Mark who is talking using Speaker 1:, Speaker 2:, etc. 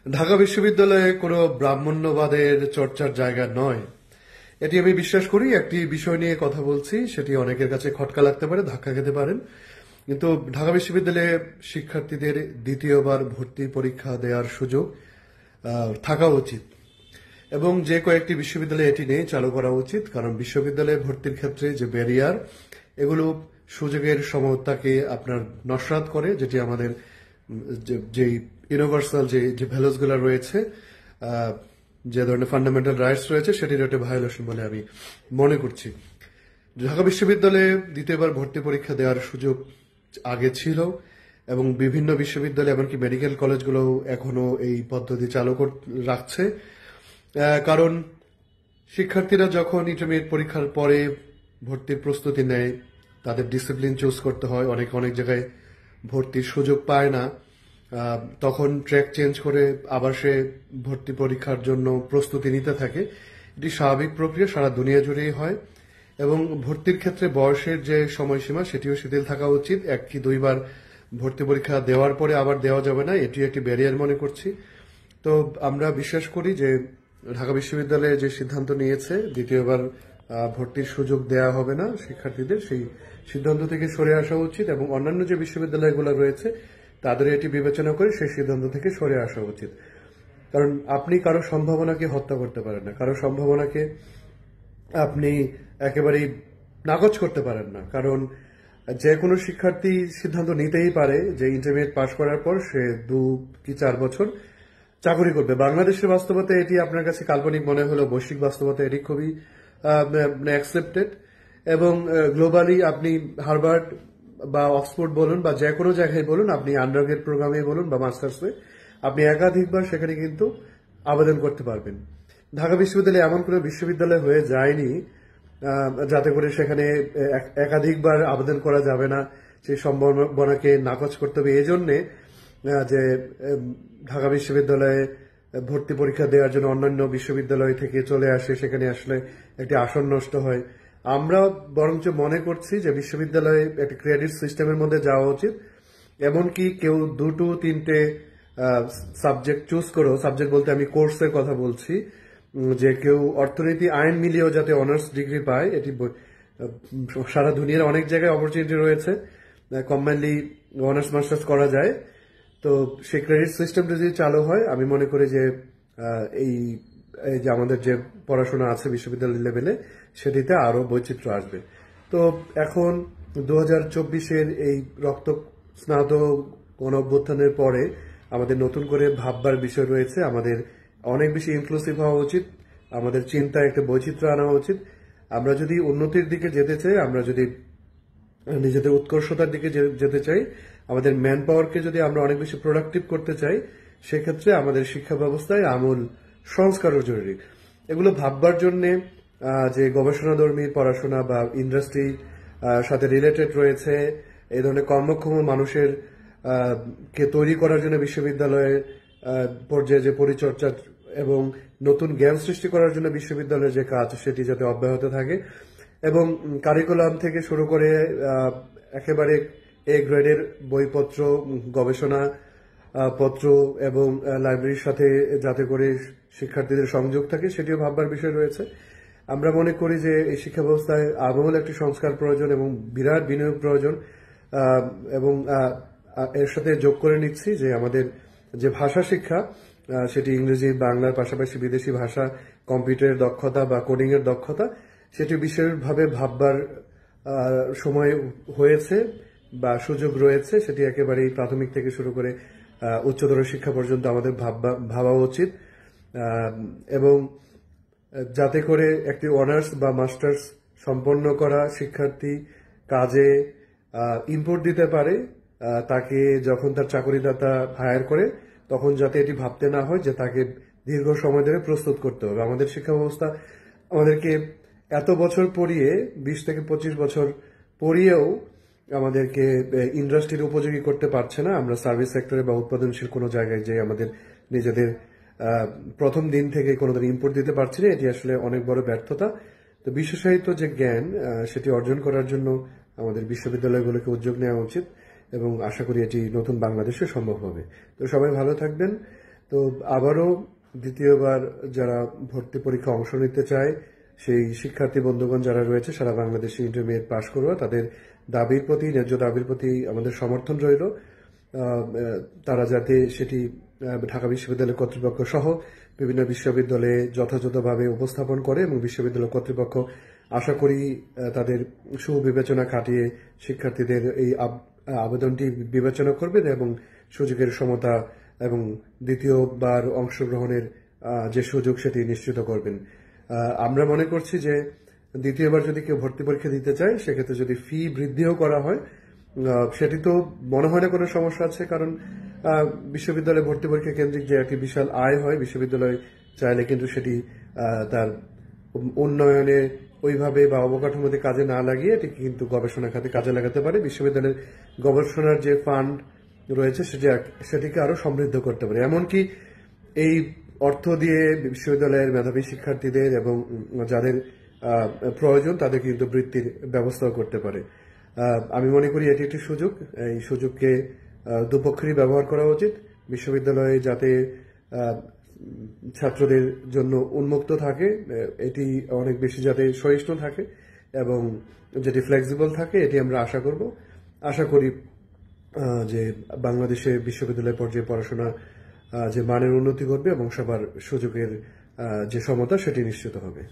Speaker 1: ঢাকা বিশ্ববিদ্যালয়ে কোনো ব্রাহ্মণ্যবাদের চর্চার জায়গা নয়। এটি আমি বিশ্বাস করি। একটি বিষয় নিয়ে কথা বলছি, সেটি অনেকের কাছে খটকা লাগতে পারে, ধাক্কা খেতে পারেন, কিন্তু ঢাকা বিশ্ববিদ্যালয়ে শিক্ষার্থীদের দ্বিতীয়বার ভর্তি পরীক্ষা দেওয়ার সুযোগ থাকা উচিত এবং যে কয়েকটি বিশ্ববিদ্যালয়ে এটি নেই চালু করা উচিত। কারণ বিশ্ববিদ্যালয়ে ভর্তির ক্ষেত্রে যে ব্যারিয়ার, এগুলো সুযোগের সমতাকে আপনার নস্যাৎ করে, যেটি আমাদের যে ইউনিভার্সাল যে ভ্যালুসগুলো রয়েছে, যে ধরনের ফান্ডামেন্টাল রাইটস রয়েছে, সেটির একটা ভায়োলেশন বলে আমি মনে করছি। ঢাকা বিশ্ববিদ্যালয়ে দ্বিতীয়বার ভর্তি পরীক্ষা দেওয়ার সুযোগ আগে ছিল এবং বিভিন্ন বিশ্ববিদ্যালয় এমনকি মেডিকেল কলেজগুলো এখনো এই পদ্ধতি চালু রাখছে। কারণ শিক্ষার্থীরা যখন ইন্টারমিডিয়েট পরীক্ষার পরে ভর্তির প্রস্তুতি নেয়, তাদের ডিসিপ্লিন চুজ করতে হয়, অনেক জায়গায় ভর্তির সুযোগ পায় না, তখন ট্র্যাক চেঞ্জ করে আবার সে ভর্তি পরীক্ষার জন্য প্রস্তুতি নিতে থাকে। এটি স্বাভাবিক প্রক্রিয়া, সারা দুনিয়া জুড়েই হয়। এবং ভর্তির ক্ষেত্রে বয়সের যে সময়সীমা, সেটিও শিথিল থাকা উচিত। এক কি দুইবার ভর্তি পরীক্ষা দেওয়ার পরে আবার দেওয়া যাবে না, এটি একটি ব্যারিয়ার মনে করছি। তো আমরা বিশ্বাস করি যে ঢাকা বিশ্ববিদ্যালয়ে যে সিদ্ধান্ত নিয়েছে দ্বিতীয়বার ভর্তির সুযোগ দেওয়া হবে না শিক্ষার্থীদের, সেই সিদ্ধান্ত থেকে সরে আসা উচিত এবং অন্যান্য যে বিশ্ববিদ্যালয়গুলো রয়েছে তাদের এটি বিবেচনা করে সেই সিদ্ধান্ত থেকে সরে আসা উচিত। কারণ আপনি কারো সম্ভাবনাকে হত্যা করতে পারেন না, কারো সম্ভাবনাকে আপনি একেবারেই নাকচ করতে পারেন না। কারণ যে কোনো শিক্ষার্থী সিদ্ধান্ত নিতেই পারে যে ইন্টারমিডিয়েট পাশ করার পর সে 2 কি 4 বছর চাকরি করবে। বাংলাদেশের বাস্তবতা এটি আপনার কাছে কাল্পনিক মনে হলেও বৈশ্বিক বাস্তবতা এটি খুবই অ্যাকসেপ্টেড এবং গ্লোবালি আপনি হার্ভার্ড বা অক্সফোর্ড বলুন বা যে কোনো জায়গায় বলুন, আপনি আন্ডারগ্রেড প্রোগ্রামে বলুন বা মাস্টার্সে, আপনি একাধিকবার সেখানে কিন্তু আবেদন করতে পারবেন। ঢাকা বিশ্ববিদ্যালয় এমন কোনো বিশ্ববিদ্যালয় হয়ে যায়নি যাতে করে সেখানে একাধিকবার আবেদন করা যাবে না, সেই সম্ভাবনাকে নাকচ করতে হবে। এই জন্যে যে ঢাকা বিশ্ববিদ্যালয়ে ভর্তি পরীক্ষা দেওয়ার জন্য অন্যান্য বিশ্ববিদ্যালয় থেকে চলে আসে, সেখানে আসলে একটি আসন নষ্ট হয়। আমরা বরঞ্চ মনে করছি যে বিশ্ববিদ্যালয়ে একটি ক্রেডিট সিস্টেমের মধ্যে যাওয়া উচিত। এমনকি কেউ 2-3টে সাবজেক্ট চুজ করেও, সাবজেক্ট বলতে আমি কোর্সের কথা বলছি, যে কেউ অর্থনীতি আইন মিলিয়েও যাতে অনার্স ডিগ্রি পায়। এটি সারা দুনিয়ার অনেক জায়গায় অপরচুনিটি রয়েছে, কম্বাইনলি অনার্স মাস্টার্স করা যায়। তো সেই ক্রেডিট সিস্টেমটা যদি চালু হয়, আমি মনে করি যে এই যে আমাদের যে পড়াশোনা আছে বিশ্ববিদ্যালয় লেভেলে, সেটিতে আরো বৈচিত্র্য আসবে। তো এখন 2024-এর এই রক্ত স্নাত গণ অভ্যুত্থানের পরে আমাদের নতুন করে ভাববার বিষয় রয়েছে। আমাদের অনেক বেশি ইনক্লুসিভ হওয়া উচিত, আমাদের চিন্তায় একটা বৈচিত্র্য আনা উচিত। আমরা যদি উন্নতির দিকে যেতে চাই, আমরা যদি নিজেদের উৎকর্ষতার দিকে যেতে চাই, আমাদের ম্যান পাওয়ারকে যদি আমরা অনেক বেশি প্রোডাক্টিভ করতে চাই, সেক্ষেত্রে আমাদের শিক্ষা ব্যবস্থায় আমূল সংস্কারও জরুরি। এগুলো ভাববার জন্য যে গবেষণাধর্মী পড়াশোনা বা ইন্ডাস্ট্রি সাথে রিলেটেড রয়েছে, এই ধরনের কর্মক্ষম মানুষের কে তৈরি করার জন্য বিশ্ববিদ্যালয়ে পর্যায়ে যে পরিচর্যা এবং নতুন জ্ঞান সৃষ্টি করার জন্য বিশ্ববিদ্যালয়ের যে কাজ, সেটি যাতে অব্যাহত থাকে এবং কারিকুলাম থেকে শুরু করে একেবারে এ গ্রেডের বইপত্র, গবেষণা পত্র এবং লাইব্রেরির সাথে যাতে করে শিক্ষার্থীদের সংযোগ থাকে, সেটিও ভাববার বিষয় রয়েছে। আমরা মনে করি যে এই শিক্ষা ব্যবস্থায় আমূল একটি সংস্কার প্রয়োজন এবং বিরাট বিনিয়োগ প্রয়োজন। এবং এর সাথে যোগ করে নিচ্ছি যে আমাদের যে ভাষা শিক্ষা, সেটি ইংরেজি বাংলার পাশাপাশি বিদেশি ভাষা, কম্পিউটারের দক্ষতা বা কোডিং এর দক্ষতা, সেটি বিশেষভাবে ভাববার সময় হয়েছে বা সুযোগ রয়েছে। সেটি একেবারেই প্রাথমিক থেকে শুরু করে উচ্চতর শিক্ষা পর্যন্ত আমাদের ভাবা উচিত এবং যাতে করে একটি অনার্স বা মাস্টার্স সম্পন্ন করা শিক্ষার্থী কাজে ইনপুট দিতে পারে, তাকে যখন তার চাকরিদাতা হায়ার করে তখন যাতে এটি ভাবতে না হয় যে তাকে দীর্ঘ সময় ধরে প্রস্তুত করতে হবে। আমাদের শিক্ষা ব্যবস্থা আমাদেরকে এত বছর পড়িয়ে, 20 থেকে 25 বছর পড়িয়েও আমাদেরকে ইন্ডাস্ট্রির উপযোগী করতে পারছে না। আমরা সার্ভিস সেক্টরে বা উৎপাদনশীল কোনো জায়গায় যে আমাদের নিজেদের প্রথম দিন থেকে কোনোদিন ইনপুট দিতে পারছি না, এটি আসলে অনেক বড় ব্যর্থতা। তো বিশেষায়িত যে জ্ঞান, সেটি অর্জন করার জন্য আমাদের বিশ্ববিদ্যালয়গুলোকে উদ্যোগ নেওয়া উচিত এবং আশা করি এটি নতুন বাংলাদেশে সম্ভব হবে। তো সবাই ভালো থাকবেন। তো আবারও দ্বিতীয়বার যারা ভর্তি পরীক্ষা অংশ নিতে চায় সেই শিক্ষার্থী বন্ধুগণ যারা রয়েছে সারা বাংলাদেশে ইন্টারমিডিয়েট পাশ করুয়া তাদের দাবির প্রতি ন্যায্য দাবির প্রতি আমাদের সমর্থন রইল। তারা যাতে সেটি ঢাকা বিশ্ববিদ্যালয় কর্তৃপক্ষ সহ বিভিন্ন বিশ্ববিদ্যালয়ে যথাযথভাবে উপস্থাপন করে এবং বিশ্ববিদ্যালয় কর্তৃপক্ষ আশা করি তাদের সুবিবেচনা খাটিয়ে শিক্ষার্থীদের এই আবেদনটি বিবেচনা করবেন এবং সুযোগের সমতা এবং দ্বিতীয়বার অংশগ্রহণের যে সুযোগ সেটি নিশ্চিত করবেন। আমরা মনে করছি যে দ্বিতীয়বার যদি কেউ ভর্তি পরীক্ষা দিতে চায় সেক্ষেত্রে যদি ফি বৃদ্ধিও করা হয় সেটি তো মনে হয় না কোনো সমস্যা আছে, কারণ বিশ্ববিদ্যালয়ে ভর্তি পরীক্ষা কেন্দ্রিক যে একটি বিশাল আয় হয় বিশ্ববিদ্যালয় চাইলে কিন্তু সেটি তার উন্নয়নে ওইভাবে বা অবকাঠামোতে কাজে না লাগিয়ে এটি কিন্তু গবেষণা খাতে কাজে লাগাতে পারে। বিশ্ববিদ্যালয়ের গবেষণার যে ফান্ড রয়েছে সেটিকে আরো সমৃদ্ধ করতে পারে, এমনকি এই অর্থ দিয়ে বিশ্ববিদ্যালয়ের মেধাবী শিক্ষার্থীদের এবং যাদের প্রয়োজন তাদের কিন্তু বৃত্তির ব্যবস্থাও করতে পারে। আমি মনে করি এটি একটি সুযোগ, এই সুযোগকে দুপক্ষেরই ব্যবহার করা উচিত। বিশ্ববিদ্যালয়ে যাতে ছাত্রদের জন্য উন্মুক্ত থাকে, এটি অনেক বেশি যাতে সহিষ্ণু থাকে এবং যেটি ফ্লেক্সিবল থাকে, এটি আমরা আশা করি যে বাংলাদেশে বিশ্ববিদ্যালয় পর্যায়ে পড়াশোনা যে মানের উন্নতি ঘটবে এবং সবার সুযোগের যে সমতা সেটি নিশ্চিত হবে।